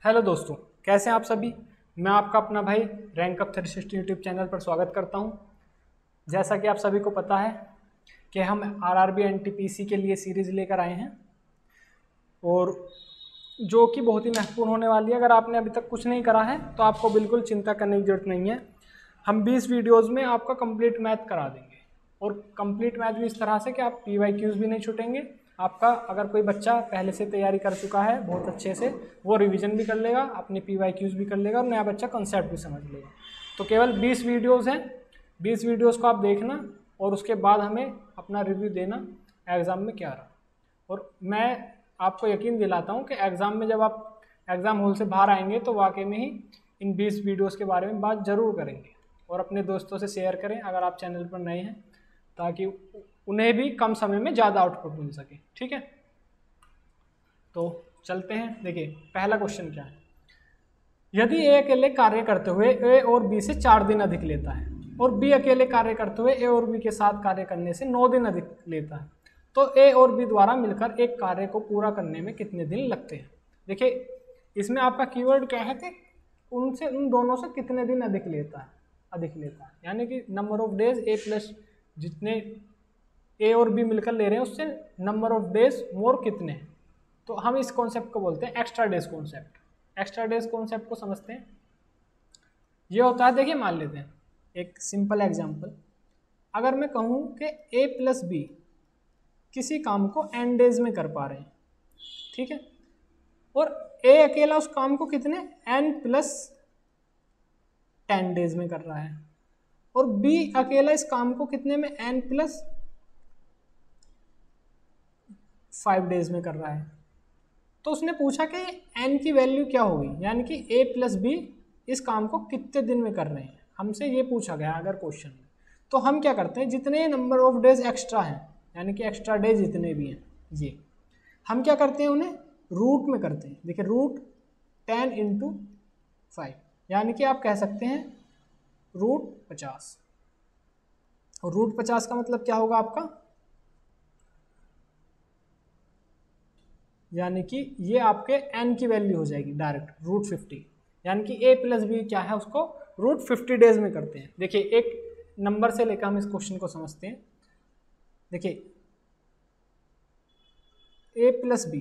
Hello दोस्तों, कैसे हैं आप सभी। मैं आपका अपना भाई रैंक अप 360 यूट्यूब चैनल पर स्वागत करता हूं। जैसा कि आप सभी को पता है कि हम आरआरबी एनटीपीसी के लिए सीरीज़ लेकर आए हैं और जो कि बहुत ही महत्वपूर्ण होने वाली है। अगर आपने अभी तक कुछ नहीं करा है तो आपको बिल्कुल चिंता करने की ज़रूरत नहीं है। हम 20 वीडियोज़ में आपका कंप्लीट मैथ करा देंगे और कंप्लीट मैथ भी इस तरह से कि आप PYQs भी नहीं छूटेंगे। आपका अगर कोई बच्चा पहले से तैयारी कर चुका है बहुत अच्छे से, वो रिवीजन भी कर लेगा, अपनी PYQs भी कर लेगा और नया बच्चा कंसेप्ट भी समझ लेगा। तो केवल 20 वीडियोज़ हैं, 20 वीडियोज़ को आप देखना और उसके बाद हमें अपना रिव्यू देना एग्ज़ाम में क्या रहा। और मैं आपको यकीन दिलाता हूँ कि एग्ज़ाम में जब आप एग्ज़ाम हॉल से बाहर आएंगे तो वाकई में ही इन 20 वीडियोज़ के बारे में बात ज़रूर करेंगे और अपने दोस्तों से शेयर करें अगर आप चैनल पर नए हैं, ताकि उन्हें भी कम समय में ज़्यादा आउटपुट मिल सके। ठीक है, तो चलते हैं। देखिए पहला क्वेश्चन क्या है। यदि ए अकेले कार्य करते हुए ए और बी से 4 दिन अधिक लेता है और बी अकेले कार्य करते हुए ए और बी के साथ कार्य करने से 9 दिन अधिक लेता है, तो ए और बी द्वारा मिलकर एक कार्य को पूरा करने में कितने दिन लगते हैं। देखिए इसमें आपका कीवर्ड क्या है कि उन दोनों से कितने दिन अधिक लेता है, यानी कि number of days A plus जितने ए और बी मिलकर ले रहे हैं उससे नंबर ऑफ डेज मोर कितने हैं। तो हम इस कॉन्सेप्ट को बोलते हैं extra days concept. Extra days concept को समझते हैं। ये होता है, देखिए मान लेते हैं एक सिंपल एग्जांपल। अगर मैं कहूँ कि ए प्लस बी किसी काम को n डेज में कर पा रहे हैं, ठीक है, और ए अकेला उस काम को कितने n प्लस 10 डेज में कर रहा है और बी अकेला इस काम को कितने में n प्लस 5 डेज में कर रहा है। तो उसने पूछा कि n की वैल्यू क्या होगी, यानी कि a प्लस बी इस काम को कितने दिन में कर रहे हैं, हमसे ये पूछा गया अगर क्वेश्चन में। तो हम क्या करते हैं, जितने नंबर ऑफ डेज एक्स्ट्रा हैं, यानी कि एक्स्ट्रा डेज जितने भी हैं, ये हम क्या करते हैं उन्हें रूट में करते हैं। देखिए रूट 10 इंटू 5, यानी कि आप कह सकते हैं रूट 50। और रूट 50 का मतलब क्या होगा आपका, यानी कि ये आपके n की वैल्यू हो जाएगी डायरेक्ट रूट 50, यानी कि a प्लस बी क्या है उसको रूट 50 डेज में करते हैं। देखिए एक नंबर से लेकर हम इस क्वेश्चन को समझते हैं। देखिए a प्लस बी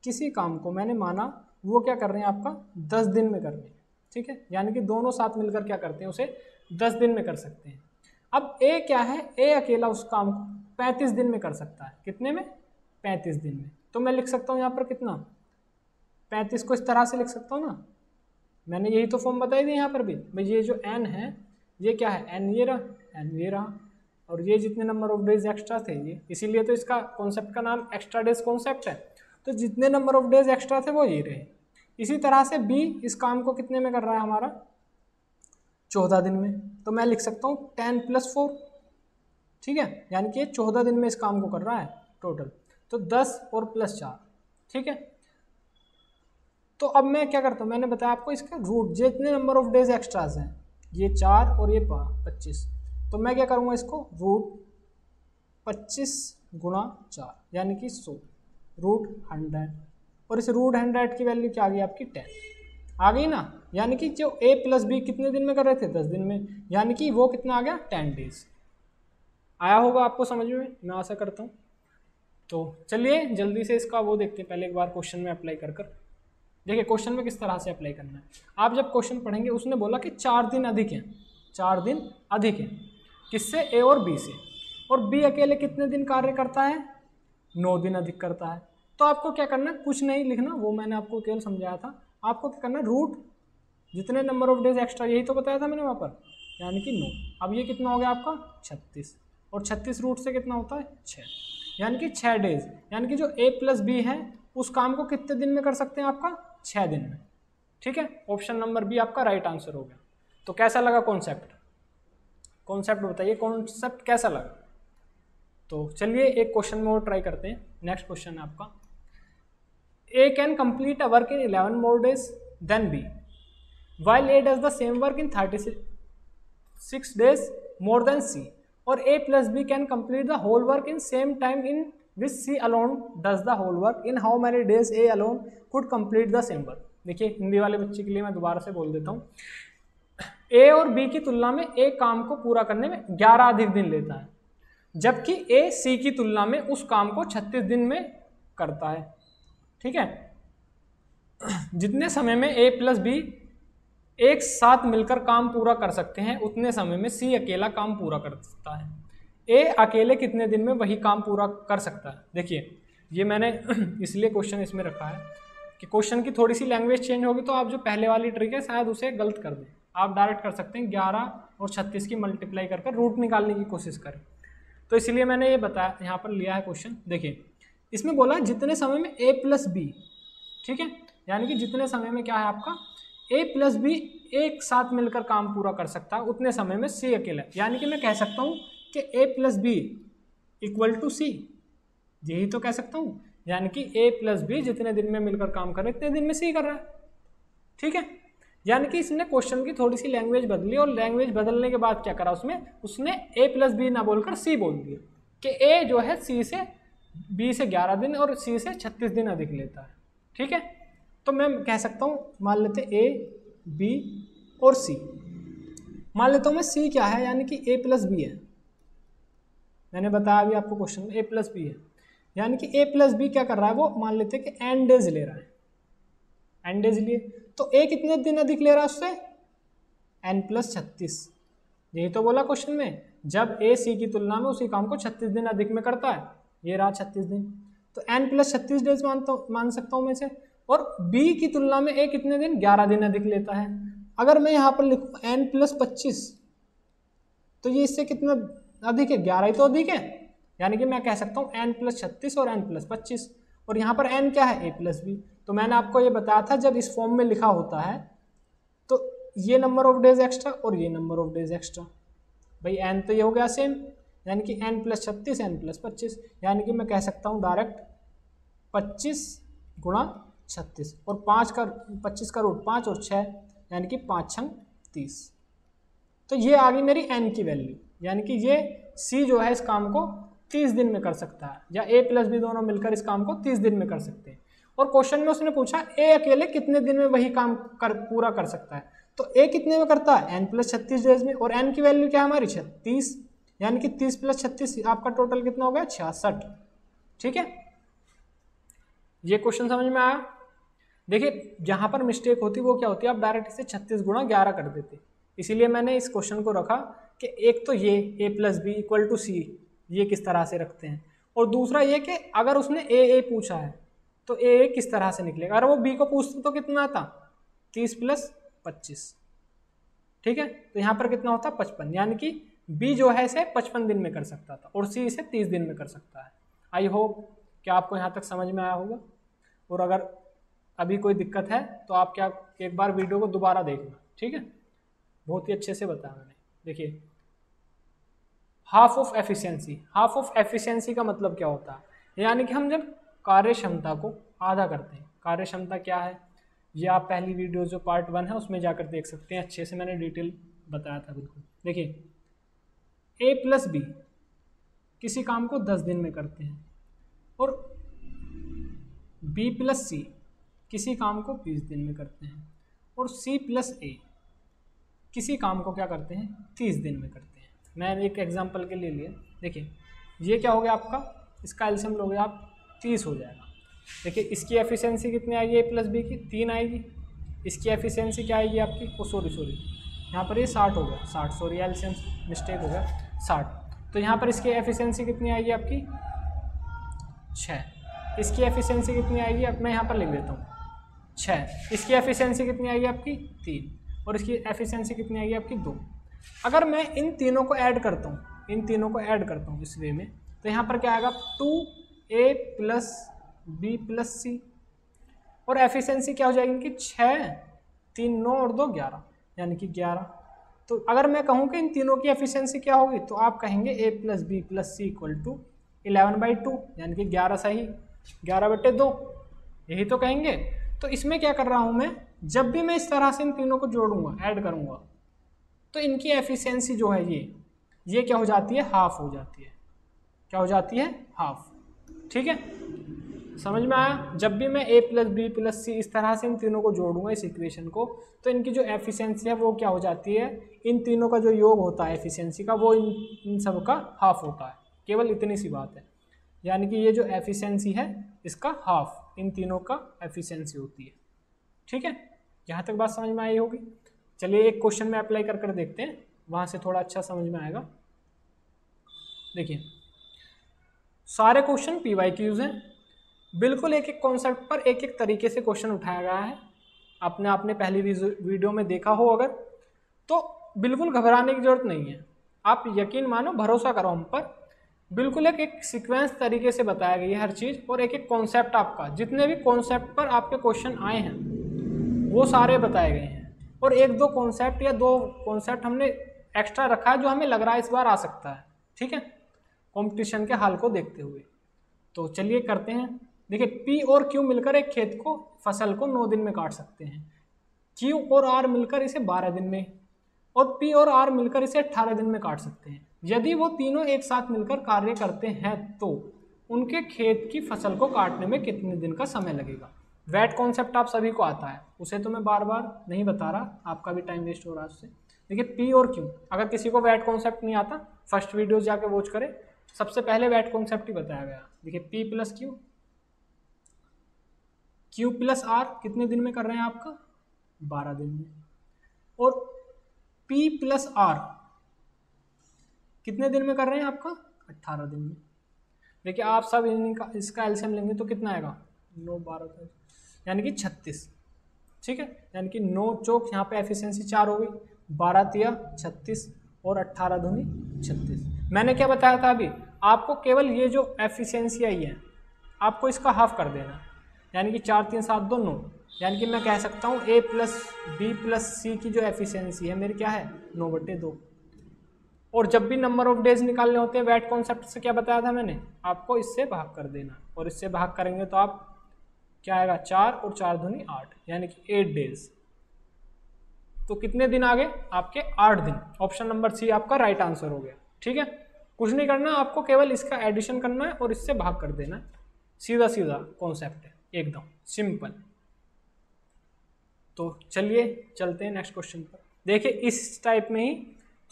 किसी काम को मैंने माना वो क्या कर रहे हैं आपका 10 दिन में कर रहे हैं, ठीक है, यानी कि दोनों साथ मिलकर क्या करते हैं उसे 10 दिन में कर सकते हैं। अब a क्या है, a अकेला उस काम को 35 दिन में कर सकता है। कितने में, 35 दिन में। तो मैं लिख सकता हूँ यहाँ पर कितना, 35 को इस तरह से लिख सकता हूँ ना, मैंने यही तो फॉर्म बताई दी यहाँ पर भी। भाई ये जो n है ये क्या है, n ये रहा, n ये रहा, और ये जितने नंबर ऑफ डेज एक्स्ट्रा थे ये, इसीलिए तो इसका कॉन्सेप्ट का नाम एक्स्ट्रा डेज कॉन्सेप्ट है। तो जितने नंबर ऑफ डेज एक्स्ट्रा थे वो ये रहे। इसी तरह से b इस काम को कितने में कर रहा है हमारा 14 दिन में। तो मैं लिख सकता हूँ 10 प्लस 4, ठीक है, यानी कि 14 दिन में इस काम को कर रहा है टोटल। तो 10 और प्लस 4, ठीक है। तो अब मैं क्या करता हूँ, मैंने बताया आपको इसका रूट जितने नंबर ऑफ डेज एक्स्ट्राज हैं, ये 4 और ये 25, तो मैं क्या करूँगा इसको रूट 25 गुणा 4 यानी कि 100 रूट 100, और इस रूट 100 की वैल्यू क्या आ गई आपकी 10 आ गई ना। यानी कि जो a प्लस बी कितने दिन में कर रहे थे 10 दिन में, यानी कि वो कितना आ गया 10 डेज। आया होगा आपको समझ में, मैं आशा करता हूँ। तो चलिए जल्दी से इसका वो देखते हैं, पहले एक बार क्वेश्चन में अप्लाई कर कर। देखिए क्वेश्चन में किस तरह से अप्लाई करना है। आप जब क्वेश्चन पढ़ेंगे उसने बोला कि 4 दिन अधिक हैं, 4 दिन अधिक हैं किससे, ए और बी से, और बी अकेले कितने दिन कार्य करता है 9 दिन अधिक करता है। तो आपको क्या करना है, कुछ नहीं लिखना, वो मैंने आपको केवल समझाया था। आपको क्या करना है, रूट जितने नंबर ऑफ डेज एक्स्ट्रा, यही तो बताया था मैंने वहाँ पर, यानी कि 9। अब ये कितना हो गया आपका 36, और 36 रूट से कितना होता है 6, यानी कि 6 डेज। यानी कि जो a प्लस बी है उस काम को कितने दिन में कर सकते हैं आपका 6 दिन में, ठीक है। ऑप्शन नंबर बी आपका राइट आंसर हो गया। तो कैसा लगा कॉन्सेप्ट, कॉन्सेप्ट बताइए कॉन्सेप्ट कैसा लगा। तो चलिए एक क्वेश्चन में और ट्राई करते हैं। नेक्स्ट क्वेश्चन है आपका, A can complete a work in 11 more days then B while A does the same work in 36 days more than C, और A plus B can complete the whole work in same time in which C alone does the whole work in how many days A alone could complete the same work. देखिए हिंदी वाले बच्चे के लिए मैं दोबारा से बोल देता हूँ। ए और बी की तुलना में ए काम को पूरा करने में 11 अधिक दिन लेता है, जबकि ए सी की तुलना में उस काम को 36 दिन में करता है। ठीक है, जितने समय में ए प्लस बी एक साथ मिलकर काम पूरा कर सकते हैं उतने समय में सी अकेला काम पूरा कर सकता है। ए अकेले कितने दिन में वही काम पूरा कर सकता है। देखिए ये मैंने इसलिए क्वेश्चन इसमें रखा है कि क्वेश्चन की थोड़ी सी लैंग्वेज चेंज होगी तो आप जो पहले वाली ट्रिक है शायद उसे गलत कर दें। आप डायरेक्ट कर सकते हैं 11 और 36 की मल्टीप्लाई कर रूट निकालने की कोशिश करें। तो इसलिए मैंने ये बताया, यहाँ पर लिया है क्वेश्चन। देखिए इसमें बोला जितने समय में ए प्लस बी, ठीक है, यानी कि जितने समय में क्या है आपका ए प्लस बी एक साथ मिलकर काम पूरा कर सकता है उतने समय में सी अकेला। यानी कि मैं कह सकता हूँ कि ए प्लस बी इक्वल टू सी, यही तो कह सकता हूँ। यानी कि ए प्लस बी जितने दिन में मिलकर काम कर रहे इतने दिन में सी कर रहा है। ठीक है, यानी कि इसने क्वेश्चन की थोड़ी सी लैंग्वेज बदली और लैंग्वेज बदलने के बाद क्या करा उसने ए प्लस बी ना बोलकर सी बोल दिया कि ए जो है सी से बी से 11 दिन और सी से 36 दिन अधिक लेता है। ठीक है, तो मैं कह सकता हूँ मान लेते ए बी और सी। मान लेता हूँ मैं सी क्या है, यानी कि ए प्लस बी है। मैंने बताया अभी आपको क्वेश्चन में ए प्लस बी है, यानी कि ए प्लस बी क्या कर रहा है, वो मान लेते हैं कि एन डेज ले रहा है। एन डेज लिए तो ए कितने दिन अधिक ले रहा है उससे, एन प्लस 36। यही तो बोला क्वेश्चन में, जब ए सी की तुलना में उसी काम को 36 दिन अधिक में करता है। ये रहा 36 दिन, तो एन प्लस 36 डेज मान सकता हूँ मैं से। और बी की तुलना में ए कितने दिन, 11 दिन अधिक लेता है। अगर मैं यहाँ पर लिखूँ एन प्लस 25 तो ये इससे कितना अधिक है, 11 ही तो अधिक है। यानी कि मैं कह सकता हूँ एन प्लस 36 और एन प्लस 25। और यहाँ पर एन क्या है, ए प्लस बी। तो मैंने आपको ये बताया था जब इस फॉर्म में लिखा होता है तो ये नंबर ऑफ डेज एक्स्ट्रा और ये नंबर ऑफ डेज एक्स्ट्रा। भाई एन तो ये हो गया सेम, यानी कि एन प्लस 36 एन प्लस 25। यानी कि मैं कह सकता हूँ डायरेक्ट 25 गुणा 36 और 25 का रूट 5 और 6 यानी कि 5 छंग 30। तो ये आ गई मेरी एन की वैल्यू, यानी कि ये सी जो है इस काम को 30 दिन में कर सकता है, या ए प्लस बी दोनों मिलकर इस काम को 30 दिन में कर सकते हैं। और क्वेश्चन में उसने पूछा ए अकेले कितने दिन में वही काम पूरा कर सकता है। तो ए कितने में करता है, एन प्लस 36 डेज में। और एन की वैल्यू क्या है हमारी 36, यानी कि 30 प्लस 36 आपका टोटल कितना हो गया 66। ठीक है, ये क्वेश्चन समझ में आया। देखिए जहां पर मिस्टेक होती वो क्या होती है, आप डायरेक्ट इसे 36 गुणा 11 कर देते। इसीलिए मैंने इस क्वेश्चन को रखा कि एक तो ये ए प्लस बी इक्वल टू सी, ये किस तरह से रखते हैं, और दूसरा ये कि अगर उसने ए पूछा है तो ए किस तरह से निकलेगा। अगर वो बी को पूछते तो कितना आता, 30 प्लस 25। ठीक है, तो यहाँ पर कितना होता 55, यानी कि बी जो है इसे 55 दिन में कर सकता था और सी इसे 30 दिन में कर सकता है। आई होप कि आपको यहाँ तक समझ में आया होगा। और अगर अभी कोई दिक्कत है तो आप क्या एक बार वीडियो को दोबारा देखना। ठीक है, बहुत ही अच्छे से बताया मैंने। देखिए half of efficiency, half of efficiency का मतलब क्या होता है, यानी कि हम जब कार्य क्षमता को आधा करते हैं। कार्य क्षमता क्या है ये आप पहली वीडियो जो पार्ट 1 है उसमें जाकर देख सकते हैं, अच्छे से मैंने डिटेल बताया था बिल्कुल। देखिए ए प्लस बी किसी काम को 10 दिन में करते हैं और बी प्लस सी किसी काम को 20 दिन में करते हैं और सी प्लस ए किसी काम को क्या करते हैं 30 दिन में करते हैं। मैं एक एग्जांपल के लिए लिया, देखिए ये क्या हो गया आपका, इसका एलसीएम लोगे आप 30 हो जाएगा। देखिए इसकी एफिशिएंसी कितनी आएगी, ए प्लस बी की 3 आएगी। इसकी एफिशिएंसी क्या आएगी आपकी, ओ सॉरी यहाँ पर ये 60 हो गया, 60 सॉरी एलसीएम मिस्टेक हो गया 60। तो यहाँ पर इसकी एफिशिएंसी कितनी आएगी आपकी 6। इसकी एफिशिएंसी कितनी आएगी, अब मैं यहाँ पर लिख देता हूँ 6। इसकी एफिशिएंसी कितनी आएगी आपकी 3 और इसकी एफिशिएंसी कितनी आएगी आपकी 2। अगर मैं इन तीनों को ऐड करता हूँ, इस वे में, तो यहाँ पर क्या आएगा 2a प्लस बी प्लस सी और एफिशिएंसी क्या हो जाएगी इनकी 6, 3 9 और 2 11 यानी कि 11। तो अगर मैं कहूँ कि इन तीनों की एफिशिएंसी क्या होगी तो आप कहेंगे a plus B plus C equal to 11/2 यानी कि 11 सही 11/2, यही तो कहेंगे। तो इसमें क्या कर रहा हूँ मैं, जब भी मैं इस तरह से इन तीनों को जोड़ूंगा ऐड करूँगा तो इनकी एफिशिएंसी जो है ये क्या हो जाती है, हाफ हो जाती है। क्या हो जाती है, हाफ। ठीक है, समझ में आया। जब भी मैं a प्लस बी प्लस सी इस तरह से इन तीनों को जोड़ूंगा इस इक्वेशन को, तो इनकी जो एफिशिएंसी है वो क्या हो जाती है, इन तीनों का जो योग होता है एफिशिएंसी का, वो इन सब का हाफ होता है। केवल इतनी सी बात है, यानी कि ये जो एफिशिएंसी है इसका हाफ इन तीनों का एफिशिएंसी होती है। ठीक है, यहाँ तक बात समझ में आई होगी। चलिए एक क्वेश्चन में अप्लाई कर देखते हैं, वहाँ से थोड़ा अच्छा समझ में आएगा। देखिए सारे क्वेश्चन PYQs हैं, बिल्कुल एक एक कॉन्सेप्ट पर एक एक तरीके से क्वेश्चन उठाया गया है। आपने पहली वीडियो में देखा हो अगर, तो बिल्कुल घबराने की जरूरत नहीं है। आप यकीन मानो, भरोसा करो हम पर, बिल्कुल एक सीक्वेंस तरीके से बताया गया है हर चीज़, और एक एक कॉन्सेप्ट आपका, जितने भी कॉन्सेप्ट पर आपके क्वेश्चन आए हैं वो सारे बताए गए हैं, और एक दो कॉन्सेप्ट या दो कॉन्सेप्ट हमने एक्स्ट्रा रखा है जो हमें लग रहा है इस बार आ सकता है। ठीक है, कंपटीशन के हाल को देखते हुए। तो चलिए करते हैं। देखिए P और Q मिलकर एक खेत को, फसल को 9 दिन में काट सकते हैं। Q और R मिलकर इसे 12 दिन में, और P और R मिलकर इसे 18 दिन में काट सकते हैं। यदि वो तीनों एक साथ मिलकर कार्य करते हैं तो उनके खेत की फसल को काटने में कितने दिन का समय लगेगा। वैट कॉन्सेप्ट आप सभी को आता है, उसे तो मैं बार बार नहीं बता रहा, आपका भी टाइम वेस्ट हो रहा है उससे। देखिए P और Q, अगर किसी को वैट कॉन्सेप्ट नहीं आता फर्स्ट वीडियो जाके वॉच करें, सबसे पहले वैट कॉन्सेप्ट ही बताया गया। देखिए P plus Q, Q plus R कितने दिन में कर रहे हैं आपका, 12 दिन में, और P प्लस R कितने दिन में कर रहे हैं आपका, 18 दिन में। देखिए आप सब इनका इसका एलसीएम लेंगे तो कितना आएगा, 9 12 यानी कि 36। ठीक है, यानी कि 9 चौक यहाँ पे एफिशिएंसी 4 हो गई, 12 तिया 36 और 18 दूनी 36। मैंने क्या बताया था अभी आपको, केवल ये जो एफिशिएंसी आई है आपको इसका हाफ कर देना, यानी कि 4 3 7 2 9, यानी कि मैं कह सकता हूँ A प्लस बी प्लस सी की जो एफिशिएंसी है मेरी क्या है, 9/2। और जब भी नंबर ऑफ डेज निकालने होते हैं वैट कॉन्सेप्ट से क्या बताया था मैंने आपको, इससे भाग कर देना, और इससे भाग करेंगे तो आप क्या आएगा, 4 और 4 दूनी 8, यानी कि 8 डेज। तो कितने दिन आ गए आपके, 8 दिन। ऑप्शन नंबर सी आपका राइट आंसर हो गया। ठीक है, कुछ नहीं करना आपको, केवल इसका एडिशन करना है और इससे भाग कर देना है। सीधा सीधा कॉन्सेप्ट है, एकदम सिंपल। तो चलिए चलते हैं नेक्स्ट क्वेश्चन पर। देखिए इस टाइप में ही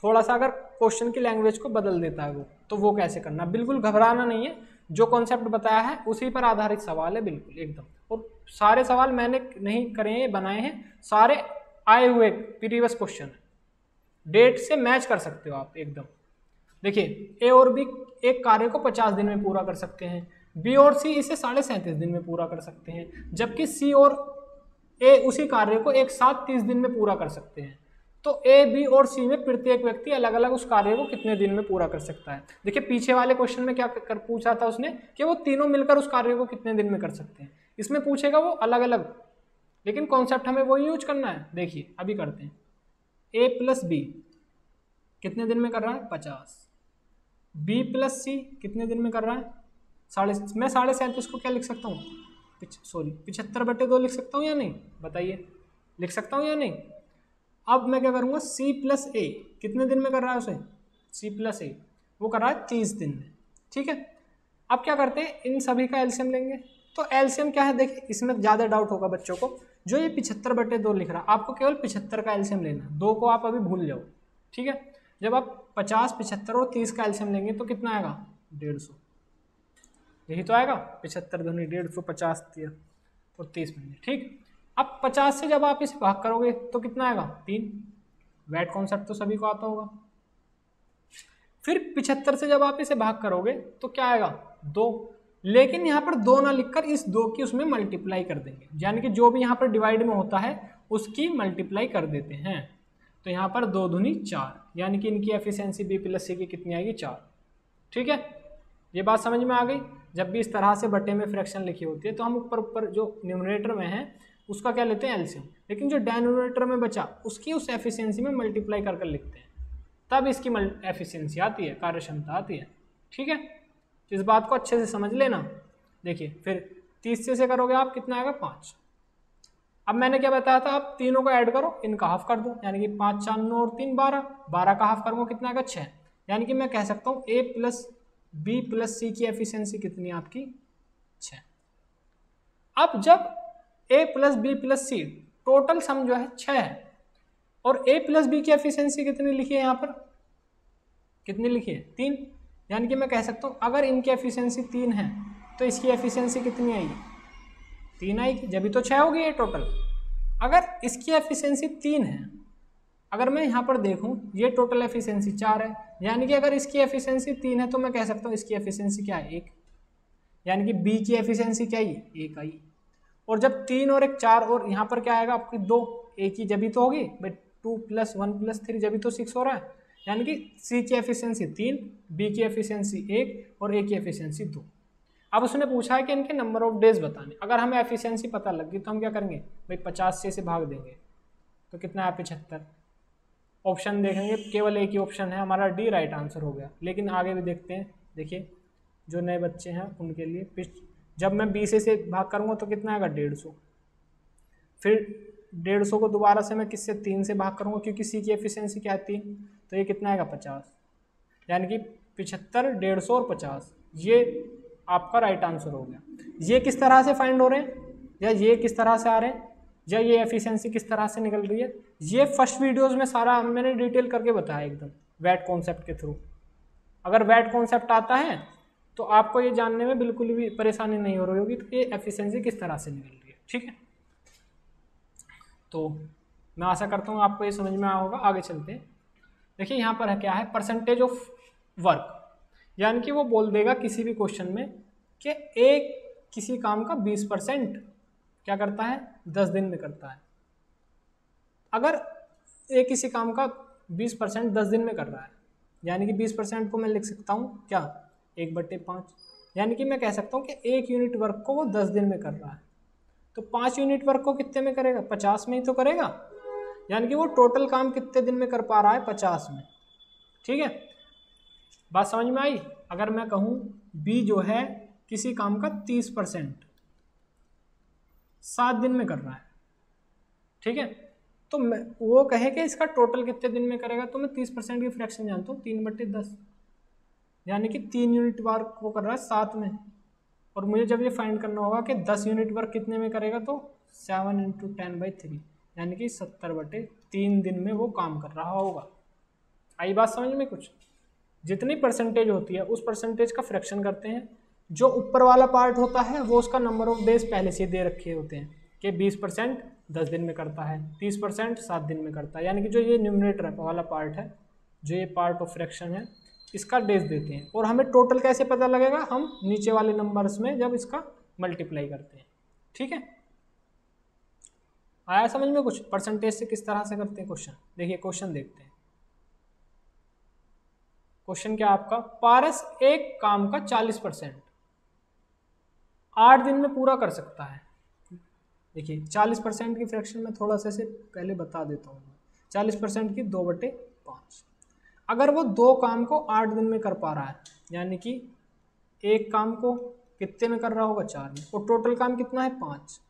थोड़ा सा अगर क्वेश्चन की लैंग्वेज को बदल देता है वो, तो वो कैसे करना, बिल्कुल घबराना नहीं है। जो कॉन्सेप्ट बताया है उसी पर आधारित सवाल है, बिल्कुल एकदम। और सारे सवाल मैंने नहीं करे हैं, बनाए हैं, सारे आए हुए प्रीवियस क्वेश्चन, डेट से मैच कर सकते हो आप एकदम। देखिए ए और बी एक कार्य को 50 दिन में पूरा कर सकते हैं, बी और सी इसे 37.5 दिन में पूरा कर सकते हैं, जबकि सी और ए उसी कार्य को एक साथ 30 दिन में पूरा कर सकते हैं। तो ए बी और सी में प्रत्येक व्यक्ति अलग अलग उस कार्य को कितने दिन में पूरा कर सकता है। देखिए पीछे वाले क्वेश्चन में क्या कर पूछा था उसने, कि वो तीनों मिलकर उस कार्य को कितने दिन में कर सकते हैं। इसमें पूछेगा वो अलग अलग, लेकिन कॉन्सेप्ट हमें वही यूज करना है। देखिए अभी करते हैं, ए प्लस बी कितने दिन में कर रहा है, 50। बी प्लस सी कितने दिन में कर रहा है, मैं 37.5 को क्या लिख सकता हूँ, 75/2 लिख सकता हूँ या नहीं, बताइए लिख सकता हूँ या नहीं। अब मैं क्या करूँगा, सी प्लस ए कितने दिन में कर रहा है उसे, सी प्लस ए वो कर रहा है 30 दिन में। ठीक है, अब क्या करते हैं, इन सभी का एलसीएम लेंगे। तो एलसीएम क्या है, देखिए इसमें ज़्यादा डाउट होगा बच्चों को, जो ये 75/2 लिख रहा है आपको केवल 75 का एलसीएम लेना, 2 को आप अभी भूल जाओ। ठीक है, जब आप 50 75 और 30 का एलसीएम लेंगे तो कितना आएगा, 150। यही तो आएगा, 75 दूनी 150, 50 और 30 मिनट। ठीक, अब 50 से जब आप इसे भाग करोगे तो कितना आएगा, 3। वैट कॉन्सेप्ट तो सभी को आता होगा। फिर 75 से जब आप इसे भाग करोगे तो क्या आएगा, 2। लेकिन यहाँ पर 2 ना लिखकर इस 2 की उसमें मल्टीप्लाई कर देंगे, यानी कि जो भी यहाँ पर डिवाइड में होता है उसकी मल्टीप्लाई कर देते हैं। तो यहाँ पर 2 दूनी 4, यानी कि इनकी एफिशिएंसी बी प्लस सी की कितनी आएगी, 4। ठीक है, ये बात समझ में आ गई। जब भी इस तरह से बटे में फ्रैक्शन लिखी होती है तो हम ऊपर जो न्यूमरेटर में है उसका क्या लेते हैं, एलसीएम, लेकिन जो डिनोमिनेटर में बचा उसकी उस एफिशिएंसी में मल्टीप्लाई कर लिखते हैं, तब इसकी एफिशिएंसी आती है, कार्यक्षमता आती है। ठीक है, इस बात को अच्छे से समझ लेना। देखिए फिर 30 से करोगे आप कितना आएगा, 5। अब मैंने क्या बताया था, आप तीनों को ऐड करो, इनका हाफ कर दो, यानी कि 5 4 9 और 3 12, 12 का हाफ करूँगा कितना आएगा, 6। यानी कि मैं कह सकता हूँ ए प्लस बी प्लस सी की एफिशिएंसी कितनी है आपकी 6। अब जब ए प्लस बी प्लस सी टोटल सम जो है 6 है और ए प्लस बी की एफिशिएंसी कितनी लिखी है यहाँ पर, कितनी लिखी है 3, यानी कि मैं कह सकता हूँ अगर इनकी एफिशिएंसी 3 है तो इसकी एफिशिएंसी कितनी आएगी 3 आएगी, जब भी तो 6 होगी ये टोटल। अगर इसकी एफिशिएंसी 3 है, अगर मैं यहाँ पर देखूँ ये टोटल एफिशिएंसी 4 है, यानी कि अगर इसकी एफिशिएंसी 3 है तो मैं कह सकता हूँ इसकी एफिशिएंसी क्या है 1, यानी कि बी की एफिशिएंसी क्या आई 1 आई। और जब 3 और 1 4 और यहाँ पर क्या आएगा आपकी 2, ए की जब भी तो होगी भाई 2 + 1 + 3 जब भी तो 6 हो रहा है, यानी कि सी की एफिशिएंसी 3, बी की एफिशिएंसी 1 और ए की एफिशिएंसी 2। अब उसने पूछा है कि इनके नंबर ऑफ डेज बताने। अगर हमें एफिशिएंसी पता लग गई तो हम क्या करेंगे भाई 50 से इसे भाग देंगे तो कितना है 75। ऑप्शन देखेंगे केवल एक ही ऑप्शन है हमारा डी राइट आंसर हो गया। लेकिन आगे भी देखते हैं, देखिए जो नए बच्चे हैं उनके लिए जब मैं 20 से भाग करूँगा तो कितना आएगा 150, फिर 150 को दोबारा से मैं किससे 3 से भाग करूँगा क्योंकि सी की एफिशिएंसी क्या है 3, तो ये कितना आएगा 50, यानी कि 75, 150 और 50 ये आपका राइट आंसर हो गया। ये किस तरह से फाइंड हो रहे हैं या ये किस तरह से आ रहे हैं या ये एफिशिएंसी किस तरह से निकल रही है, ये फर्स्ट वीडियोस में सारा मैंने डिटेल करके बताया एकदम वैट कॉन्सेप्ट के थ्रू। अगर वैट कॉन्सेप्ट आता है तो आपको ये जानने में बिल्कुल भी परेशानी नहीं हो रही होगी कि ये एफिशिएंसी किस तरह से निकल रही है। ठीक है, तो मैं आशा करता हूँ आपको ये समझ में आया होगा। आगे चलते हैं, देखिए यहाँ पर है क्या है परसेंटेज ऑफ वर्क, यानी कि वो बोल देगा किसी भी क्वेश्चन में कि एक किसी काम का 20% क्या करता है 10 दिन में करता है। अगर एक किसी काम का 20% 10 दिन में कर रहा है, यानी कि 20% को मैं लिख सकता हूँ क्या 1/5, यानी कि मैं कह सकता हूँ कि 1 यूनिट वर्क को वो 10 दिन में कर रहा है, तो 5 यूनिट वर्क को कितने में करेगा 50 में ही तो करेगा, यानी कि वो टोटल काम कितने दिन में कर पा रहा है 50 में। ठीक है, बात समझ में आई। अगर मैं कहूँ बी जो है किसी काम का 30% 7 दिन में कर रहा है, ठीक है, तो मैं वो कहे कि इसका टोटल कितने दिन में करेगा, तो मैं 30% की फ्रैक्शन जानता हूँ 3/10, यानी कि 3 यूनिट वर्क वो कर रहा है 7 में, और मुझे जब ये फाइंड करना होगा कि 10 यूनिट वर्क कितने में करेगा तो 7 × 10/3, यानी कि 70/3 दिन में वो काम कर रहा होगा। आई बात समझ में कुछ। जितनी परसेंटेज होती है उस परसेंटेज का फ्रैक्शन करते हैं, जो ऊपर वाला पार्ट होता है वो उसका नंबर ऑफ डेज पहले से दे रखे होते हैं कि 20% 10 दिन में करता है, 30% 7 दिन में करता है, यानी कि जो ये न्यूमरेटर वाला पार्ट है, जो ये पार्ट ऑफ फ्रैक्शन है, इसका डेज देते हैं। और हमें टोटल कैसे पता लगेगा, हम नीचे वाले नंबर्स में जब इसका मल्टीप्लाई करते हैं। ठीक है, आया समझ में कुछ परसेंटेज से किस तरह से करते हैं क्वेश्चन। देखिए क्वेश्चन देखते हैं, क्वेश्चन क्या आपका, पारस एक काम का 40% 8 दिन में पूरा कर सकता है। देखिए 40% की फ्रैक्शन में थोड़ा सा से पहले बता देता हूँ। 40% की 2/5, अगर वो 2 काम को 8 दिन में कर पा रहा है, यानी कि एक काम को कितने में कर रहा होगा 4 में, और टोटल काम कितना है 5।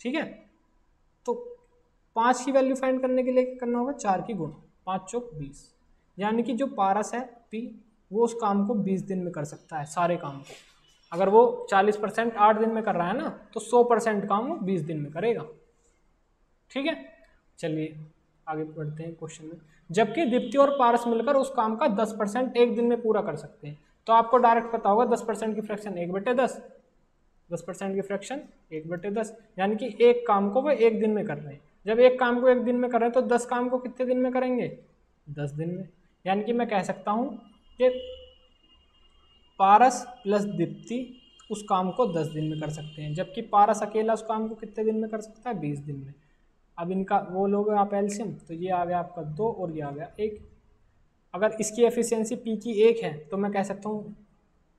ठीक है, तो 5 की वैल्यू फाइंड करने के लिए करना होगा 4 की गुणा, 5 × 4 = 20, यानी कि जो पारस है पी वो उस काम को 20 दिन में कर सकता है, सारे काम को। अगर वो 40% 8 दिन में कर रहा है ना, तो 100% काम वो 20 दिन में करेगा। ठीक है, चलिए आगे बढ़ते हैं क्वेश्चन में। जबकि दीप्ति और पारस मिलकर उस काम का 10% एक दिन में पूरा कर सकते हैं, तो आपको डायरेक्ट पता होगा 10% की फ्रैक्शन 1/10, 10% की फ्रैक्शन 1/10, यानी कि एक काम को वो एक दिन में कर रहे हैं। जब एक काम को एक दिन में कर रहे हैं तो 10 काम को कितने दिन में करेंगे 10 दिन में, यानी कि मैं कह सकता हूँ कि पारस प्लस दीप्ति उस काम को 10 दिन में कर सकते हैं, जबकि पारस अकेला उस काम को कितने दिन में कर सकता है 20 दिन में। अब इनका वो लोगे आप एलसीएम, तो ये आ गया आपका 2 और ये आ गया 1। अगर इसकी एफिशिएंसी पी की 1 है तो मैं कह सकता हूँ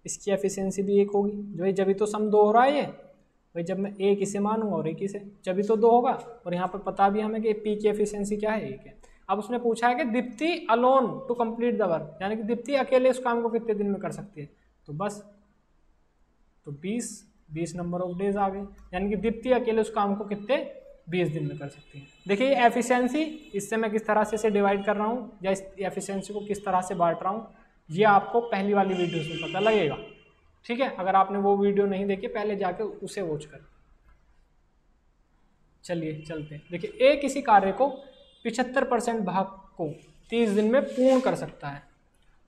इसकी एफिशिएंसी भी 1 होगी, जो जब भी तो सम 2 हो रहा है ये भाई, जब मैं एक इसे मानूंगा और एक इसे, जब भी तो 2 होगा। और यहाँ पर पता भी हमें कि पी की एफिशिएंसी क्या है 1 है। अब उसने पूछा है कि Deepti alone to complete the work, यानी कि दीप्ति अकेले उस काम को कितने दिन में कर सकती है, तो बस तो 20 नंबर ऑफ डेज आ गए, यानी कि दीप्ति अकेले उस काम को कितने 20 दिन में कर सकती है। देखिए ये एफिशिएंसी, इससे मैं किस तरह से इसे डिवाइड कर रहा हूँ या इस एफिशिएंसी को किस तरह से बांट रहा हूँ, ये आपको पहली वाली वीडियो से पता लगेगा, ठीक है। अगर आपने वो वीडियो नहीं देखी पहले जाके उसे वॉच कर। चलिए चलते हैं। देखिए ए किसी कार्य को 75% भाग को 30 दिन में पूर्ण कर सकता है,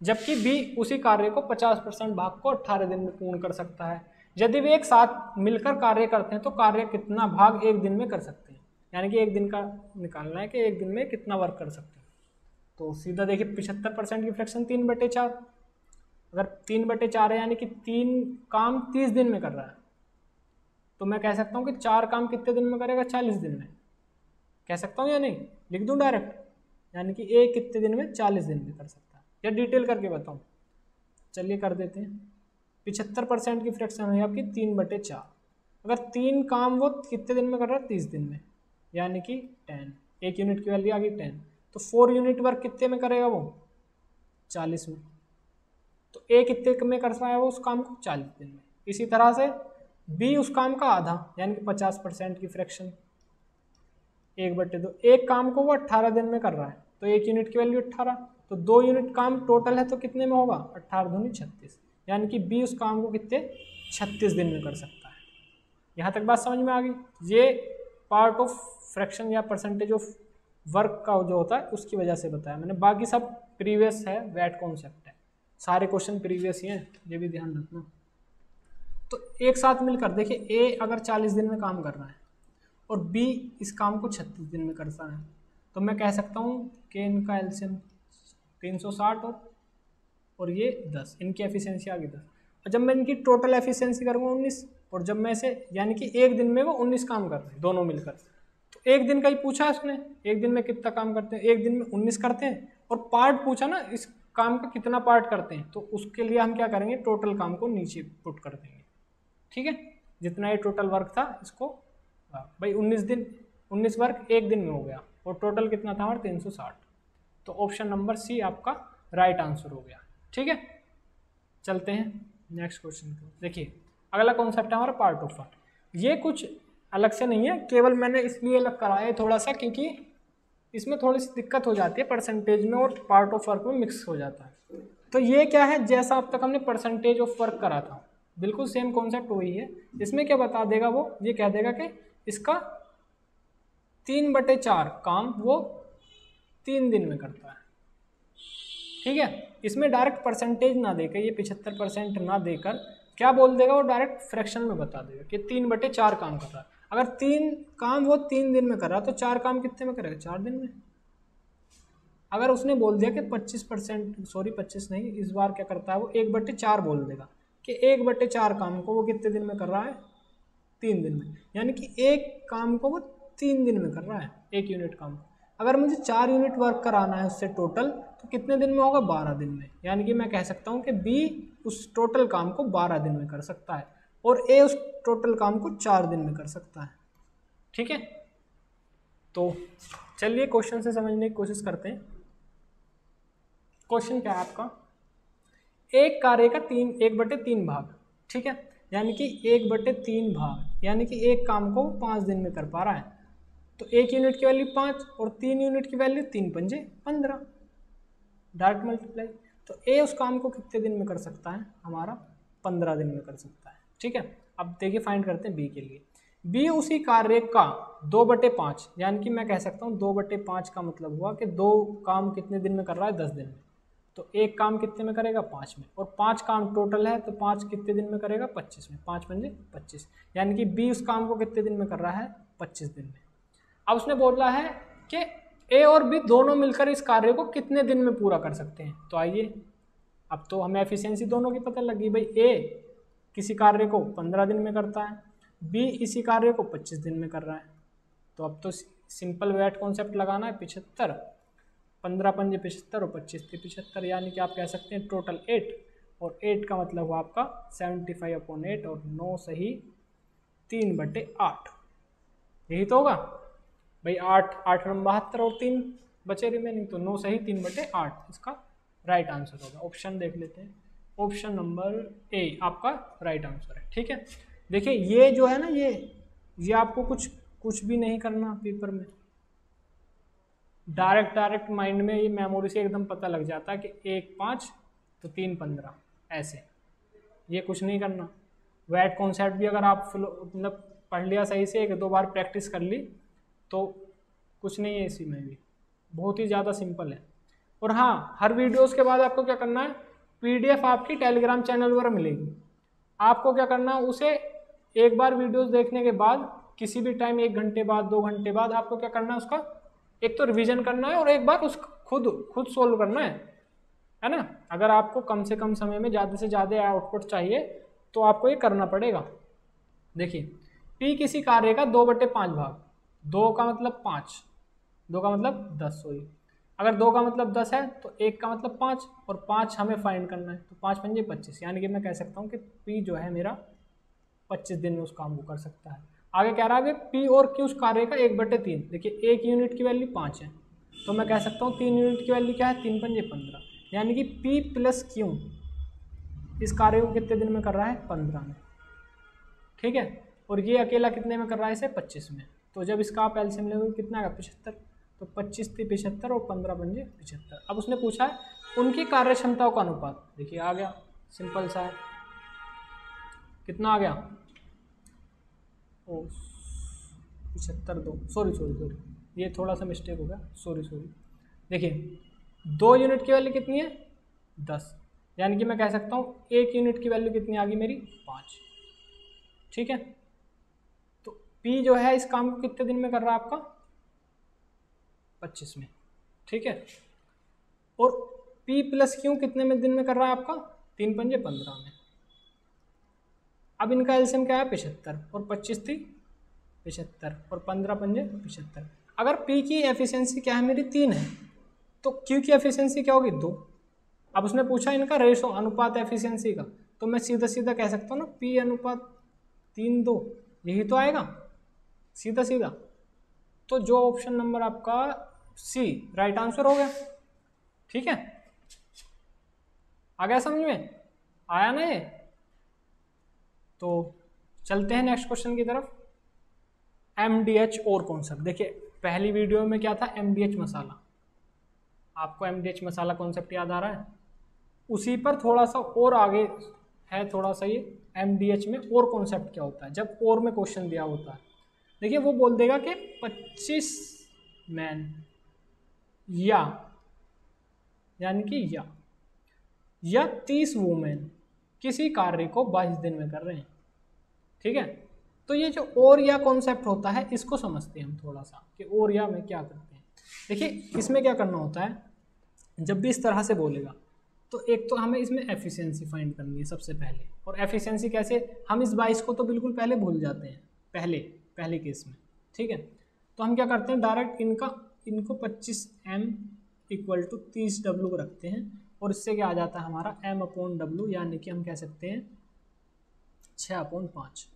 जबकि बी उसी कार्य को 50% भाग को 18 दिन में पूर्ण कर सकता है। यदि वे एक साथ मिलकर कार्य करते हैं तो कार्य कितना भाग एक दिन में कर सकते हैं, यानी कि एक दिन का निकालना है कि एक दिन में कितना वर्क कर सकते हैं। तो सीधा देखिए 75% की फ्रैक्शन 3/4, अगर 3/4 है यानी कि 3 काम 30 दिन में कर रहा है, तो मैं कह सकता हूँ कि 4 काम कितने दिन में करेगा, 40 दिन में। कह सकता हूँ या नहीं, लिख दूँ डायरेक्ट, यानी कि ए कितने दिन में, 40 दिन में कर सकता है, या डिटेल करके बताऊँ। चलिए कर देते हैं। 75% की फ्रैक्शन है आपकी 3/4, अगर 3 काम वो कितने दिन में कर रहा है, 30 दिन में, यानी कि 10, 1 यूनिट की वैल्यू आ गई 10, तो 4 यूनिट वर्क कितने में करेगा वो, 40 में। तो ए कितने में कर रहा है वो उस काम को, 40 दिन में। इसी तरह से बी उस काम का आधा, यानी कि 50% की फ्रैक्शन 1/2, एक काम को वो 18 दिन में कर रहा है, तो 1 यूनिट की वैल्यू 18, तो 2 यूनिट काम टोटल है तो कितने में होगा, 18 दूनी 36, यानी कि बी उस काम को कितने, 36 दिन में कर सकता है। यहाँ तक बात समझ में आ गई। ये पार्ट ऑफ फ्रैक्शन या परसेंटेज ऑफ वर्क का जो होता है उसकी वजह से बताया मैंने, बाकी सब प्रीवियस है, वैट कॉन्सेप्ट है, सारे क्वेश्चन प्रीवियस ही हैं, ये भी ध्यान रखना। तो एक साथ मिलकर देखिए, ए अगर 40 दिन में काम कर रहा है और बी इस काम को 36 दिन में करता है, तो मैं कह सकता हूँ कि इनका एलसीएम 360 और ये 10, इनकी एफिशिएंसी आ गई 10, और जब मैं इनकी टोटल एफिशिएंसी करूँगा 19, और जब मैं इसे, यानी कि एक दिन में वो 19 काम कर रहे हैं दोनों मिलकर, तो एक दिन का ही पूछा उसने, एक दिन में कितना काम करते हैं, एक दिन में 19 करते हैं, और पार्ट पूछा ना इस काम का कितना पार्ट करते हैं, तो उसके लिए हम क्या करेंगे, टोटल काम को नीचे पुट कर देंगे, ठीक है। जितना ये टोटल वर्क था इसको, भाई 19 दिन, 19 वर्क एक दिन में हो गया, और टोटल कितना था हमारा 360, तो ऑप्शन नंबर सी आपका राइट आंसर हो गया, ठीक है। चलते हैं नेक्स्ट क्वेश्चन को। देखिए अगला कॉन्सेप्ट है हमारा पार्ट ऑफ वर्क। ये कुछ अलग से नहीं है, केवल मैंने इसलिए अलग कराया है थोड़ा सा, क्योंकि इसमें थोड़ी सी दिक्कत हो जाती है परसेंटेज में और पार्ट ऑफ वर्क में मिक्स हो जाता है। तो ये क्या है, जैसा अब तक हमने परसेंटेज ऑफ वर्क करा था, बिल्कुल सेम कॉन्सेप्ट वही है। इसमें क्या बता देगा वो, ये कह देगा कि इसका 3/4 काम वो 3 दिन में करता है, ठीक है। इसमें डायरेक्ट परसेंटेज ना देकर, ये 75% ना देकर क्या बोल देगा वो, डायरेक्ट फ्रैक्शन में बता देगा कि 3/4 काम कर रहा है। अगर 3 काम वो 3 दिन में कर रहा है तो 4 काम कितने में करेगा, 4 दिन में। अगर उसने बोल दिया कि 25%, सॉरी 25 नहीं, इस बार क्या करता है वो 1/4 बोल देगा कि 1/4 काम को वो कितने दिन में कर रहा है, 3 दिन में, यानी कि एक काम को वो 3 दिन में कर रहा है, 1 यूनिट काम को। अगर मुझे 4 यूनिट वर्क कराना है उससे टोटल, तो कितने दिन में होगा, 12 दिन में, यानी कि मैं कह सकता हूँ कि बी उस टोटल काम को 12 दिन में कर सकता है, और ए उस टोटल काम को 4 दिन में कर सकता है, ठीक है। तो चलिए क्वेश्चन से समझने की कोशिश करते हैं। क्वेश्चन क्या है आपका, एक कार्य का 1/3 भाग, ठीक है, यानी कि 1/3 भाग, यानी कि एक काम को 5 दिन में कर पा रहा है, तो 1 यूनिट की वैल्यू 5 और 3 यूनिट की वैल्यू 3 पंजे 15, डायरेक्ट मल्टीप्लाई। तो ए उस काम को कितने दिन में कर सकता है, हमारा 15 दिन में कर सकता है, ठीक है। अब देखिए फाइंड करते हैं बी के लिए। बी उसी कार्य का 2/5, यानी कि मैं कह सकता हूँ 2/5 का मतलब हुआ कि 2 काम कितने दिन में कर रहा है, 10 दिन में, तो एक काम कितने में करेगा, 5 में, और 5 काम टोटल है तो 5 कितने दिन में करेगा, 25 में, 5 पंजे 25, यानी कि बी उस काम को कितने दिन में कर रहा है, 25 दिन में। अब उसने बोला है कि ए और बी दोनों मिलकर इस कार्य को कितने दिन में पूरा कर सकते हैं। तो आइए, अब तो हमें एफिशिएंसी दोनों की पता लगी, भाई ए किसी कार्य को 15 दिन में करता है, बी इसी कार्य को 25 दिन में कर रहा है। तो अब तो सिंपल वेट कॉन्सेप्ट लगाना है, 75, 15 पंजे 75 और 25 के 75, यानी कि आप कह सकते हैं टोटल 8, और 8 का मतलब हुआ आपका 75/8, और 9 सही 3/8, यही तो होगा भाई। 8 नंबर 72 और 3 बचे रिमेनिंग, तो 9 सही 3/8 इसका राइट आंसर होगा। ऑप्शन देख लेते हैं, ऑप्शन नंबर ए आपका राइट आंसर है, ठीक है। देखिए ये जो है ना, ये आपको कुछ भी नहीं करना पेपर में, डायरेक्ट माइंड में ये मेमोरी से एकदम पता लग जाता है कि 1 5, तो 3 15 ऐसे, ये कुछ नहीं करना। वैट कॉन्सेप्ट भी अगर आप मतलब पढ़ लिया सही से, 1-2 बार प्रैक्टिस कर ली तो कुछ नहीं है इसी में भी, बहुत ही ज़्यादा सिंपल है। और हाँ, हर वीडियोस के बाद आपको क्या करना है, पीडीएफ आपकी टेलीग्राम चैनल पर मिलेगी। आपको क्या करना है, उसे एक बार वीडियोस देखने के बाद किसी भी टाइम 1 घंटे बाद 2 घंटे बाद आपको क्या करना है, उसका एक तो रिवीजन करना है और एक बार उसको खुद सोल्व करना है ना। अगर आपको कम से कम समय में ज़्यादा से ज़्यादा आउटपुट चाहिए तो आपको ये करना पड़ेगा। देखिए, P किसी कार्य का 2/5 भाग, 2 का मतलब 5, 2 का मतलब 10, सॉरी, अगर 2 का मतलब 10 है तो 1 का मतलब 5, और 5 हमें फाइंड करना है, तो 5 पंजे 25, यानी कि मैं कह सकता हूँ कि P जो है मेरा 25 दिन में उस काम को कर सकता है। आगे कह रहा है कि P और Q उस कार्य का 1/3, देखिए 1 यूनिट की वैल्यू 5 है, तो मैं कह सकता हूँ 3 यूनिट की वैल्यू क्या है, 3 पंजे 15, यानी कि P प्लस Q इस कार्य को कितने दिन में कर रहा है, 15 में, ठीक है। और ये अकेला कितने में कर रहा है, इसे 25 में। तो जब इसका आप एलसीएम लेंगे कितना आएगा, 75, तो 25 थी 75 और 15 पंजे 75। अब उसने पूछा है उनकी कार्य क्षमताओं का अनुपात, देखिए आ गया, सिंपल सा है, कितना आ गया, ओ 75 2, सॉरी ये थोड़ा सा मिस्टेक हो गया, सॉरी। देखिए 2 यूनिट की वैल्यू कितनी है, 10, यानी कि मैं कह सकता हूँ 1 यूनिट की वैल्यू कितनी आ गई मेरी, 5, ठीक है। तो P जो है इस काम को कितने दिन में कर रहा है आपका, 25 में, ठीक है। और P प्लस Q कितने में दिन में कर रहा है आपका, 3 पंजे 15 में। अब इनका एलसीएम क्या है, 75, और 25 थी 75, और 15 पंजे 75। अगर P की एफिशिएंसी क्या है मेरी, 3 है, तो Q की एफिशिएंसी क्या होगी, 2। अब उसने पूछा इनका रेशो, अनुपात एफिशिएंसी का, तो मैं सीधा सीधा कह सकता हूँ ना, P अनुपात 3 2, यही तो आएगा सीधा सीधा। तो जो ऑप्शन नंबर आपका सी राइट आंसर हो गया, ठीक है। आ गया समझ में, आया ना ये। तो चलते हैं नेक्स्ट क्वेश्चन की तरफ। MDH और कॉन्सेप्ट, देखिए पहली वीडियो में क्या था, MDH मसाला, आपको MDH मसाला कॉन्सेप्ट याद आ रहा है, उसी पर थोड़ा सा और आगे है थोड़ा सा ये MDH में और कॉन्सेप्ट क्या होता है, जब और में क्वेश्चन दिया होता है। देखिए वो बोल देगा कि 25 मैन यानी कि या 30 वुमेन किसी कार्य को 22 दिन में कर रहे हैं, ठीक है। तो ये जो और या कॉन्सेप्ट होता है इसको समझते हैं हम थोड़ा सा, कि और या में क्या करते हैं। देखिए इसमें क्या करना होता है, जब भी इस तरह से बोलेगा तो एक तो हमें इसमें एफिशिएंसी फाइंड करनी है सबसे पहले। और एफिशिएंसी कैसे, हम इस 22 को तो बिल्कुल पहले भूल जाते हैं, पहले केस में, ठीक है। तो हम क्या करते हैं, डायरेक्ट इनको 25m इक्वल टू 30w को रखते हैं, और इससे क्या आ जाता है हमारा m/w, यानी कि हम कह सकते हैं 6/5,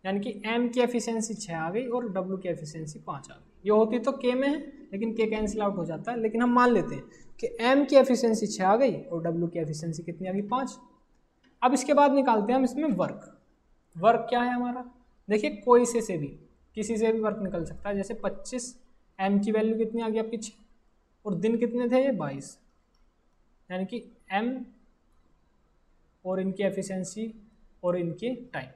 यानी कि m की एफिशिएंसी 6 आ गई और w की एफिशिएंसी 5 आ गई। ये होती तो k में है, लेकिन k कैंसिल आउट हो जाता है, लेकिन हम मान लेते हैं कि m की एफिशिएंसी 6 आ गई और w की एफिशिएंसी कितनी आ गई, 5। अब इसके बाद निकालते हैं हम इसमें वर्क क्या है हमारा। देखिए कोई से भी किसी से भी वर्क निकल सकता है, जैसे 25, m की वैल्यू कितनी आ गई आपकी 6, और दिन कितने थे ये 22, यानी कि m और इनकी एफिशिएंसी और इनके टाइम,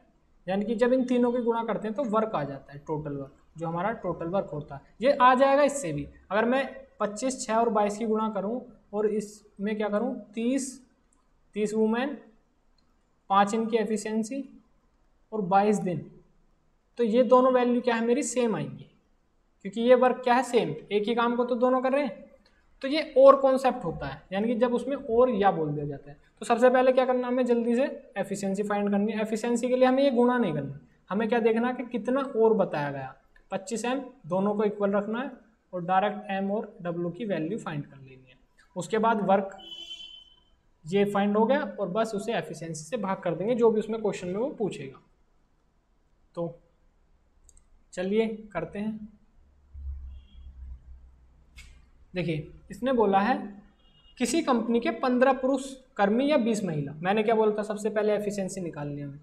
यानी कि जब इन तीनों की गुणा करते हैं तो वर्क आ जाता है, टोटल वर्क, जो हमारा टोटल वर्क होता है। ये आ जाएगा इससे भी, अगर मैं 25, 6 और 22 की गुणा करूं और इसमें क्या करूं, 30 वुमेन, 5 इनकी एफिशिएंसी और 22 दिन, तो ये दोनों वैल्यू क्या है मेरी, सेम आएंगी, क्योंकि ये वर्क क्या है, सेम, एक ही काम को तो दोनों कर रहे हैं। तो ये और कॉन्सेप्ट होता है, यानी कि जब उसमें और या बोल दिया जाता है। तो सबसे पहले क्या करना, हमें जल्दी से एफिशिएंसी फाइंड करनी है। एफिशिएंसी के लिए हमें ये गुणा नहीं करना, हमें क्या देखना कि कितना और बताया गया, 25m, दोनों को इक्वल रखना है और डायरेक्ट m और w की वैल्यू फाइंड कर लेनी है। उसके बाद वर्क ये फाइंड हो गया और बस उसे एफिशिएंसी से भाग कर देंगे, जो भी उसमें क्वेश्चन में वो पूछेगा। तो चलिए करते हैं। देखिए इसने बोला है किसी कंपनी के 15 पुरुष कर्मी या 20 महिला, मैंने क्या बोला था, सबसे पहले एफिशिएंसी निकालनी है हमें,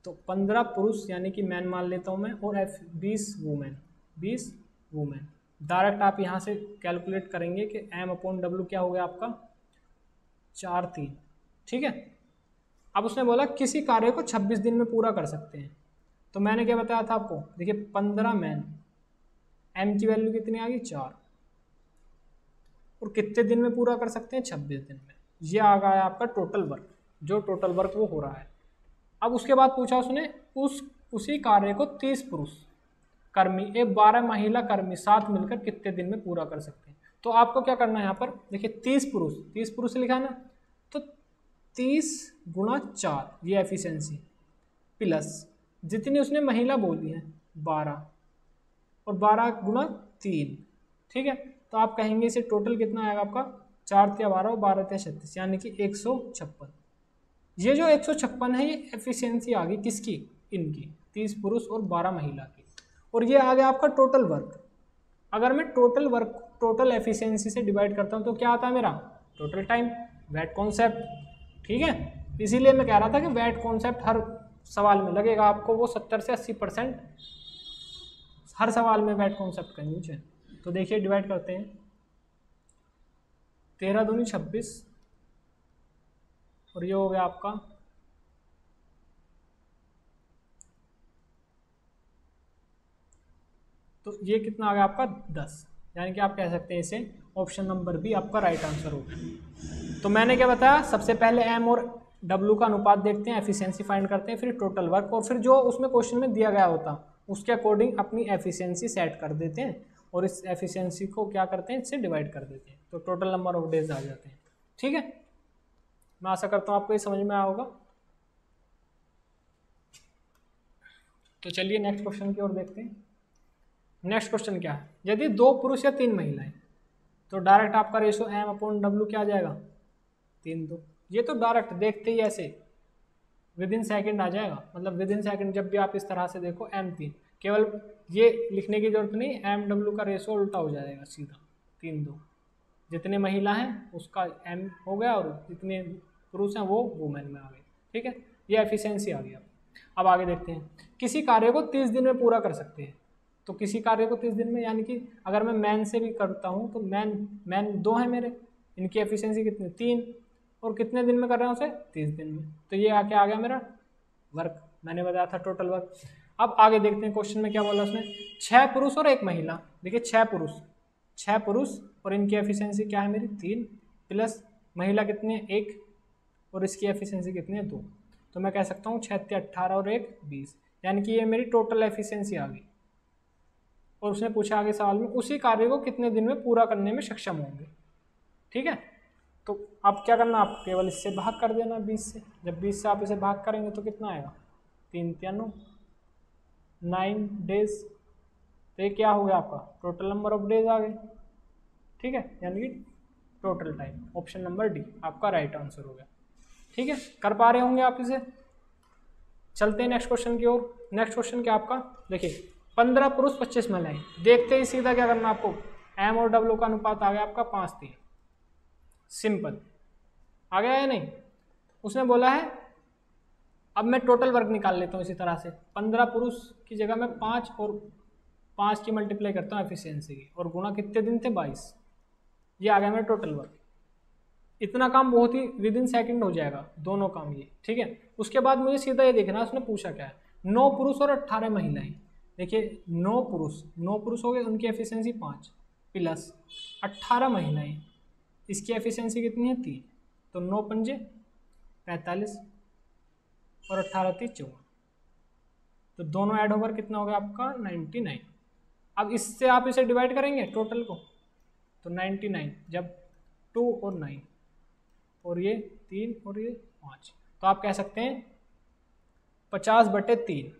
तो 15 पुरुष यानी कि मैन मान लेता हूँ मैं, और 20 वुमेन। डायरेक्ट आप यहाँ से कैलकुलेट करेंगे कि m/w क्या हो गया आपका, 4 3, ठीक है। अब उसने बोला किसी कार्य को 26 दिन में पूरा कर सकते हैं। तो मैंने क्या बताया था आपको, देखिए 15 मैन, एम की वैल्यू कितनी आ गई 4, और कितने दिन में पूरा कर सकते हैं 26 दिन में। ये आ गया आपका टोटल वर्क, जो टोटल वर्क वो हो रहा है। अब उसके बाद पूछा उसने उसी कार्य को 30 पुरुष कर्मी एक 12 महिला कर्मी साथ मिलकर कितने दिन में पूरा कर सकते हैं। तो आपको क्या करना है यहाँ पर, देखिए 30 पुरुष लिखा है ना, तो 30 गुणा 4 ये एफिशिएंसी, प्लस जितनी उसने महिला बोली है 12, और 12 गुणा 3, ठीक है। तो आप कहेंगे इसे टोटल कितना आएगा आपका, 4 × 12 और 12 × 36, यानी कि 156। ये जो 156 है ये एफिशिएंसी आ गई किसकी, इनकी 30 पुरुष और 12 महिला की। और ये आ गया आपका टोटल वर्क। अगर मैं टोटल वर्क टोटल एफिशिएंसी से डिवाइड करता हूँ तो क्या आता है मेरा, टोटल टाइम, वैट कॉन्सेप्ट, ठीक है। इसीलिए मैं कह रहा था कि वैट कॉन्सेप्ट हर सवाल में लगेगा आपको, वो 70 से 80% हर सवाल में वैट कॉन्सेप्ट का यूज है। तो देखिए डिवाइड करते हैं, 13 दूनी 26, और ये हो गया आपका 10, तो ये कितना आ गया आपका 10, यानी कि आप कह सकते हैं इसे ऑप्शन नंबर बी आपका राइट आंसर होगा। तो मैंने क्या बताया, सबसे पहले एम और डब्ल्यू का अनुपात देखते हैं, एफिशिएंसी फाइंड करते हैं, फिर टोटल वर्क, और फिर जो उसमें क्वेश्चन में दिया गया होता उसके अकॉर्डिंग अपनी एफिशिएंसी सेट कर देते हैं, और इस एफिशिएंसी को क्या करते हैं, इससे डिवाइड कर देते हैं, तो टोटल नंबर ऑफ डेज आ जाते हैं। ठीक है, मैं आशा करता हूँ आपको ये समझ में आया होगा। तो चलिए नेक्स्ट क्वेश्चन की ओर देखते हैं। नेक्स्ट क्वेश्चन क्या है, यदि 2 पुरुष या 3 महिलाएं, तो डायरेक्ट आपका रेशो m/w क्या आ जाएगा, 3:2। ये तो डायरेक्ट देखते ही ऐसे विद इन सेकेंड आ जाएगा, मतलब विद इन सेकेंड जब भी आप इस तरह से देखो m3, केवल ये लिखने की जरूरत नहीं, m/w का रेशो उल्टा हो जाएगा सीधा 3:2। जितने महिला हैं उसका m हो गया और जितने पुरुष हैं वो वुमेन में आ गए। ठीक है, ये एफिशिएंसी आ गया। अब आगे देखते हैं, किसी कार्य को 30 दिन में पूरा कर सकते हैं। तो किसी कार्य को 30 दिन में, यानी कि अगर मैं मैन से भी करता हूँ तो मैन 2 हैं मेरे, इनकी एफिशिएंसी कितनी 3, और कितने दिन में कर रहा हूँ उसे 30 दिन में। तो ये आके आ गया मेरा वर्क, मैंने बताया था टोटल वर्क। अब आगे देखते हैं क्वेश्चन में क्या बोला उसने, 6 पुरुष और 1 महिला। देखिए 6 पुरुष और इनकी एफिशिएंसी क्या है मेरी 3, प्लस महिला कितनी है 1, और इसकी एफिशिएंसी कितनी है 2। तो मैं कह सकता हूँ 6 × 18 और 1 20, यानी कि ये मेरी टोटल एफिशिएंसी आ गई। और उसने पूछा आगे सवाल में, उसी कार्य को कितने दिन में पूरा करने में सक्षम होंगे। ठीक है, तो अब क्या करना, आप केवल इससे भाग कर देना 20 से। जब 20 से आप इसे भाग करेंगे तो कितना आएगा, 3 × 9 9 डेज। तो ये क्या हो गया आपका टोटल नंबर ऑफ डेज आ गए। ठीक है, यानी कि total time, option number D आपका राइट आंसर हो गया। ठीक है, कर पा रहे होंगे आप इसे। चलते हैं नेक्स्ट क्वेश्चन की ओर। नेक्स्ट क्वेश्चन क्या आपका, देखिए 15 पुरुष 25 महिलाएं। देखते ही सीधा क्या करना आपको, एम और डब्ल्यू का अनुपात आ गया आपका 5:3। सिंपल आ गया है नहीं। उसने बोला है, अब मैं टोटल वर्क निकाल लेता हूँ इसी तरह से। 15 पुरुष की जगह मैं 5 और 5 की मल्टीप्लाई करता हूँ एफिशिएंसी की, और गुणा कितने दिन थे 22। ये आ गया मेरा टोटल वर्क। इतना काम बहुत ही विद इन सेकेंड हो जाएगा दोनों काम ये। ठीक है, उसके बाद मुझे सीधा ये देखना है उसने पूछा क्या है, 9 पुरुष और 18 महिलाएं। देखिए 9 पुरुष हो गए, उनकी एफिशिएंसी 5, प्लस 18 महिलाएं, इसकी एफिशिएंसी कितनी है 3। तो 9 पंजे 45 और 18 3 14, तो दोनों ऐड होकर कितना हो गया आपका 99। अब इससे आप इसे डिवाइड करेंगे टोटल को, तो 99 जब 2 और 9 और ये 3 और ये 5, तो आप कह सकते हैं 50/3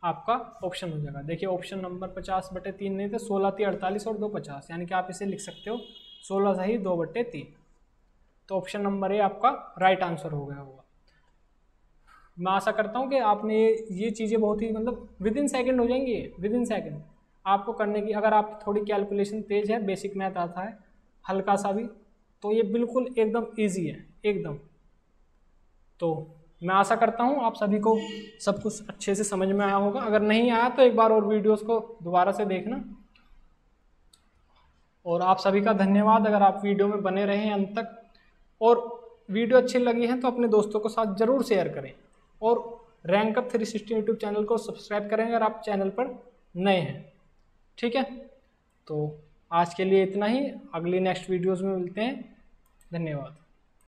आपका ऑप्शन हो जाएगा। देखिए ऑप्शन नंबर 50/3 नहीं थे, 16 × 48 और 2 50, यानी कि आप इसे लिख सकते हो 16 सही 2/3। तो ऑप्शन नंबर ए आपका राइट आंसर हो गया होगा। मैं आशा करता हूँ कि आपने ये चीज़ें बहुत ही मतलब विद इन सेकेंड हो जाएंगी, विद इन सेकेंड आपको करने की। अगर आप थोड़ी कैलकुलेशन तेज है, बेसिक मैथ आता है हल्का सा भी, तो ये बिल्कुल एकदम ईजी है एकदम। तो मैं आशा करता हूँ आप सभी को सब कुछ अच्छे से समझ में आया होगा। अगर नहीं आया तो एक बार और वीडियोस को दोबारा से देखना। और आप सभी का धन्यवाद अगर आप वीडियो में बने रहे अंत तक। और वीडियो अच्छी लगी है तो अपने दोस्तों के साथ ज़रूर शेयर करें और रैंकअप 360 यूट्यूब चैनल को सब्सक्राइब करें अगर आप चैनल पर नए हैं। ठीक है, तो आज के लिए इतना ही, अगली नेक्स्ट वीडियोज़ में मिलते हैं। धन्यवाद।